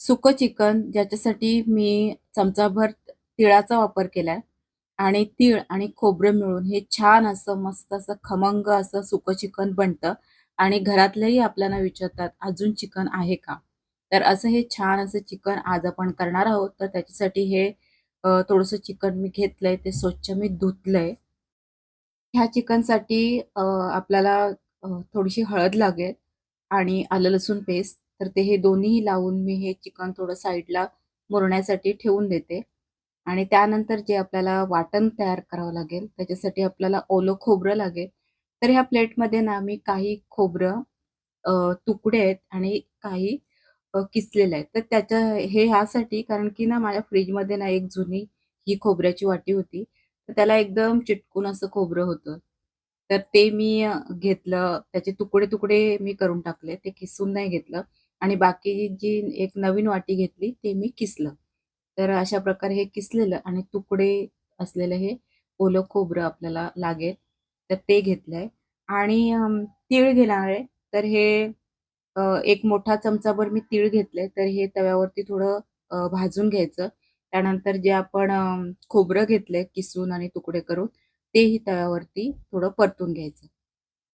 सुकं चिकन ज्याच्यासाठी मी चमचाभर तिळाचा वापर केलाय आणि तीळ आणि खोबरं मिळून हे छान असं मस्त असं खमंग असं सुकं चिकन बनतं आणि घरातलेही आपल्याला विचारतात, "अजून चिकन आहे का?" तर असं हे छान असं चिकन आज आपण करणार आहोत. तर त्याच्यासाठी हे थोडंसं चिकन मी घेतलंय, ते स्वच्छ मी धुतलंय. ह्या चिकनसाठी आपल्याला थोडीशी हळद लागेल आणि आलं लसूण पेस्ट. तर ते हे दोन्हीही लावून मी हे चिकन थोडं साईडला मुरण्यासाठी ठेवून देते. आणि त्यानंतर जे आपल्याला वाटण तयार करावं लागेल, त्याच्यासाठी आपल्याला ओलं खोबरं लागेल. तर ह्या प्लेटमध्ये ना मी काही खोबरं तुकडे आहेत आणि काही किसलेलं आहे. तर हे ह्यासाठी कारण की ना माझ्या फ्रिजमध्ये ना एक जुनी ही खोबऱ्याची वाटी होती. तर त्याला एकदम चिटकून असं खोबरं होतं. तर ते मी घेतलं. त्याचे तुकडे-तुकडे मी करून टाकले. ते किसून नाही घेतलं आणि बाकी जी एक नवीन वाटी घेतली ते मी किसलं. तर अशा प्रकारे हे किसलेलं आणि तुकडे असलेलं हे ओलं खोबरं आपल्याला लागेल. तर ते घेतलंय आणि तीळ घेणार आहे. तर हे एक मोठा चमचाभर मी तीळ घेतले. तर हे तव्यावरती थोडं भाजून घ्यायचं. त्यानंतर जे आपण खोबरं घेतलंय किसून आणि तुकडे करून, तेही तव्यावरती थोडं परतून घ्यायचं.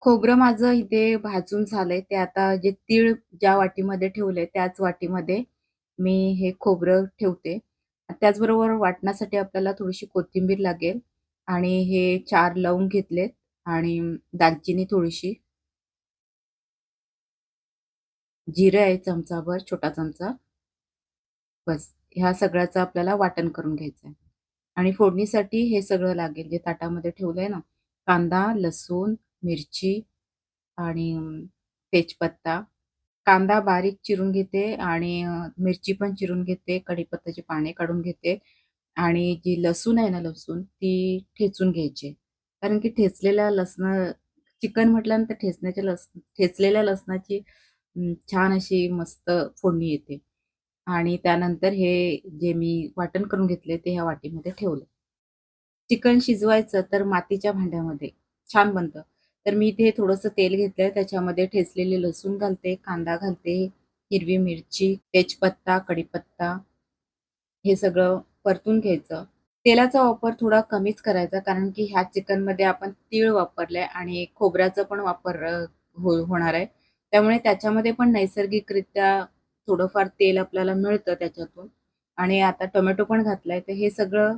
खोबरं माझं इथे भाजून झालंय. ते आता जे तीळ ज्या वाटीमध्ये ठेवले, त्याच वाटीमध्ये मी हे खोबरं ठेवते. त्याचबरोबर वाटण्यासाठी आपल्याला थोडीशी कोथिंबीर लागेल आणि हे 4 लवंग घेतलेत आणि दालचिनी थोडीशी, जिरं आहे चमचाभर, छोटा चमचा, बस. ह्या सगळ्याचं आपल्याला वाटण करून घ्यायचं आहे. आणि फोडणीसाठी हे सगळं लागेल जे ताटामध्ये ठेवलंय ना, कांदा, लसूण, मिरची आणि तेजपत्ता. कांदा बारीक चिरून घेते आणि मिरची पण चिरून घेते, कढीपत्त्याची पाने काढून घेते आणि जी लसूण आहे ना लसूण, ती ठेचून घ्यायची. कारण की ठेचलेल्या चिकन म्हटल्यानंतर ठेचलेल्या लसणाची छान अशी मस्त फोडणी येते. आणि त्यानंतर हे जे मी वाटण करून घेतले, ते ह्या वाटीमध्ये ठेवलं. चिकन शिजवायचं तर मातीच्या भांड्यामध्ये छान बनतं. तर मी इथे थोडंसं तेल घेतलंय, त्याच्यामध्ये ठेचलेले लसूण घालते, कांदा घालते, हिरवी मिरची, तेजपत्ता, कढीपत्ता हे सगळं परतून घ्यायचं. तेलाचा वापर थोडा कमीच करायचा, कारण की ह्या चिकनमध्ये आपण तीळ वापरलंय आणि खोबऱ्याचा पण वापर होणार आहे. त्यामुळे त्याच्यामध्ये पण नैसर्गिकरित्या थोडंफार तेल आपल्याला मिळतं त्याच्यातून आणि आता टोमॅटो पण घातलाय, तर हे सगळं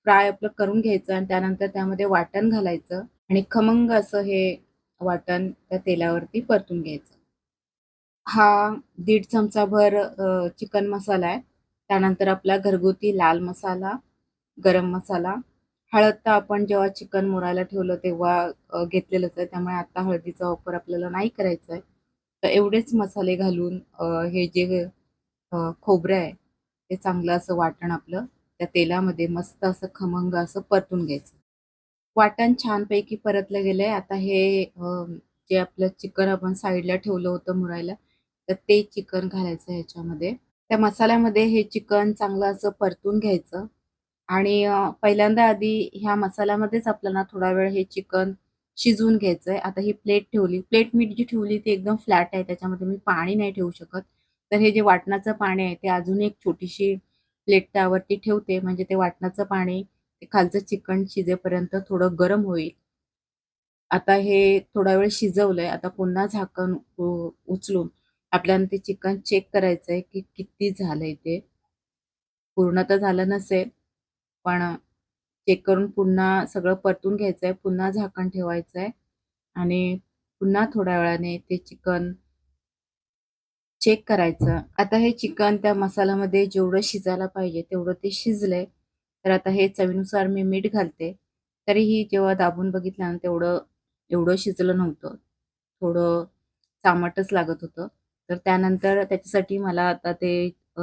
फ्राय आपलं करून घ्यायचं आणि त्यानंतर त्यामध्ये वाटण घालायचं आणि खमंग असं हे वाटण त्या तेलावरती परतून घ्यायचं. हा 1.5 चमचाभर चिकन मसाला आहे. त्यानंतर आपला घरगुती लाल मसाला, गरम मसाला, हळद तर आपण जेव्हा चिकन मुरायला ठेवलं तेव्हा घेतलेलंच आहे. त्यामुळे आता हळदीचा वापर आपल्याला नाही करायचा आहे. तर एवढेच मसाले घालून हे जे खोबरं आहे, ते चांगलं असं वाटण आपलं त्या तेलामध्ये मस्त असं खमंग असं परतून घ्यायचं. वाटण छानपैकी परतलं गेलंय. आता हे जे आपलं चिकन आपण साईडला ठेवलं होतं मुरायला, तर ते चिकन घालायचं ह्याच्यामध्ये. त्या मसाल्यामध्ये हे चिकन चांगलं असं परतून घ्यायचं आणि पहिल्यांदा आधी ह्या मसाल्यामध्येच आपल्याला थोडा वेळ हे चिकन शिजवून घ्यायचंय. आता ही प्लेट ठेवली. प्लेट मी जी ठेवली ती एकदम फ्लॅट आहे. त्याच्यामध्ये मी पाणी नाही ठेवू शकत. तर हे जे वाटणाचं पाणी आहे, ते अजून एक छोटीशी प्लेट त्यावरती ठेवते. म्हणजे ते वाटणाचं पाणी ते खालचं चिकन शिजेपर्यंत थोडं गरम होईल. आता हे थोडा वेळ शिजवलंय. आता पुन्हा झाकण उचलून आपल्याला ते चिकन चेक करायचंय, की किती झालंय ते. पूर्ण तर झालं नसेल, पण चेक करून पुन्हा सगळं परतून घ्यायचंय. पुन्हा झाकण ठेवायचंय आणि पुन्हा थोड्या वेळाने ते चिकन चेक करायचं. आता हे चिकन त्या मसाल्यामध्ये जेवढं शिजायला पाहिजे तेवढं ते शिजलंय. तर आता हे चवीनुसार मी मीठ घालते. तरीही जेव्हा दाबून बघितलं ना तेवढं एवढं शिजलं नव्हतं. थोडं चामटच लागत होतं. तर त्यानंतर त्याच्यासाठी मला आता ते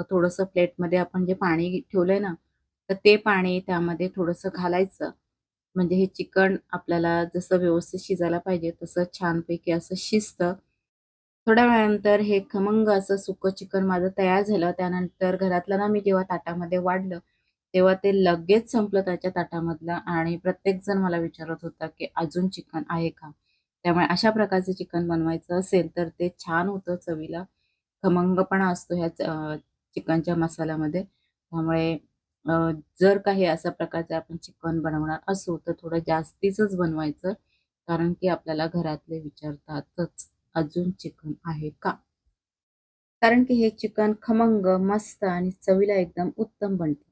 थोडंसं प्लेटमध्ये आपण जे पाणी ठेवलंय ना, तर ते पाणी त्यामध्ये थोडंसं घालायचं. म्हणजे हे चिकन आपल्याला जसं व्यवस्थित शिजायला पाहिजे तसं छानपैकी असं शिजतं. थोड्या वेळानंतर हे खमंग असं सुकं चिकन माझं तयार झालं. त्यानंतर घरातलं ना मी जेव्हा ताटामध्ये वाढलं, तेव्हा ते लगेच संपलं त्याच्या ताटामधलं आणि प्रत्येकजण मला विचारत होता, की "अजून चिकन आहे का?" त्यामुळे अशा प्रकारचं चिकन बनवायचं असेल, तर ते छान होतं चवीला. खमंगपणा असतो ह्या चिकनच्या मसाल्यामध्ये. त्यामुळे अ, जर काही अशा प्रकारचे आपण चिकन बनवणार असू, तर थोडं जास्तीचंच बनवायचं. कारण की आपल्याला घरातले विचारतातच, "अजून चिकन आहे का?" कारण की हे चिकन खमंग, मस्त आणि चवीला एकदम उत्तम बनतं.